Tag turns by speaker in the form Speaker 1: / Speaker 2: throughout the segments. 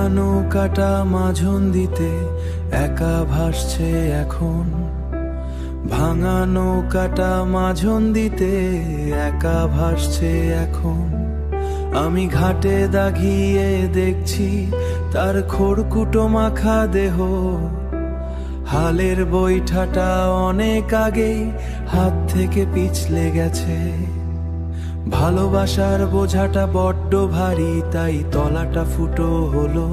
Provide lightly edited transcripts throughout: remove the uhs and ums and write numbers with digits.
Speaker 1: নৌকাটা মাঝন দিতে একা ভাসছে এখন, ভাঙা নৌকাটা মাঝন দিতে একা ভাসছে এখন। আমি ঘাটে দাগিয়ে দেখছি তার খড়কুটো মাখা দেহ, হালের বৈঠাটা অনেক আগেই হাত থেকে পিছলে গেছে। ভালোবাসার বোঝাটা বড্ড ভারী, তাই তলাটা ফুটো হলো।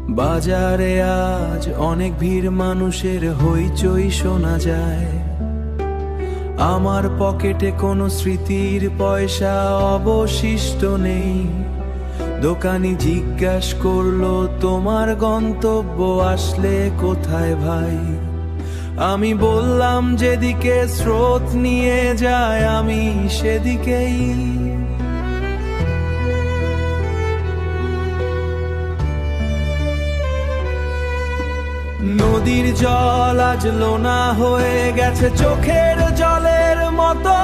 Speaker 1: বাজারে আজ অনেক ভিড়, মানুষের হইচই শোনা যায়। আমার পকেটে কোনো স্মৃতির পয়সা অবশিষ্ট নেই। দোকানি জিজ্ঞাস করলো, তোমার গন্তব্য আসলে কোথায় ভাই? আমি বললাম, যেদিকে স্রোত নিয়ে যায় আমি সেদিকেই। নদীর জল আজ লোনা হয়ে গেছে চোখের জলের মতো।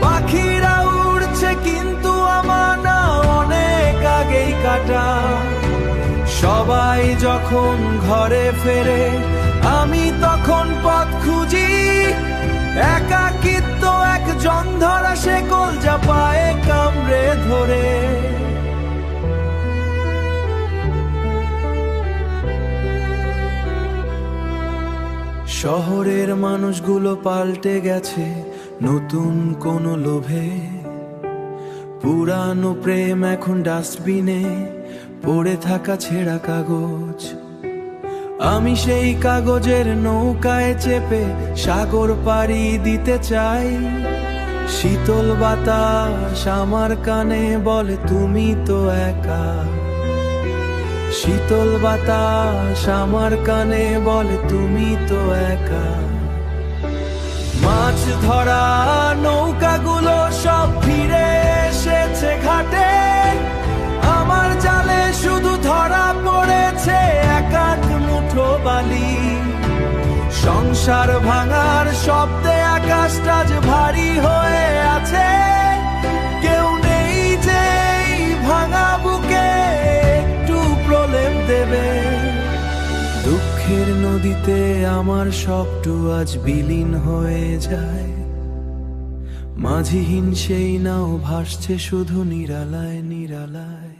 Speaker 1: পাখিরা উড়ছে কিন্তু আমার না অনেক আগেই কাটা। সবাই যখন ঘরে ফেরে আমি তখন পথ খুঁজি। একাকিত্ব এক জন ধরা শেকল, যা পায়ে কামড়ে ধরে। শহরের মানুষগুলো পাল্টে গেছে নতুন কোনো লোভে। পুরানো প্রেম এখন ডাস্টবিনে পড়ে থাকা ছেঁড়া কাগজ। আমি সেই কাগজের নৌকায় চেপে সাগর পাড়ি দিতে চাই। শীতল বাতাস আমার কানে বলে, তুমি তো একা। শীতল বাতাস আমার কানে বলে, তুমি তো একা। মাছ ধরা নৌকাগুলো সব ফিরে এসেছে ঘাটে। আমার জালে শুধু ধরা পড়েছে এক আধ মুঠো বালি। সংসার ভাঙার শব্দে আকাশটা আজ ভারী হয়ে আছে। কেউ নেই যে এই ভাঙা বুকে একটু প্রলেপ দেবে। দুঃখের নদীতে আমার সবটু আজ বিলীন হয়ে যায়। মাঝিহীন সেই নাও ভাসছে শুধু নিরালায় নিরালায়।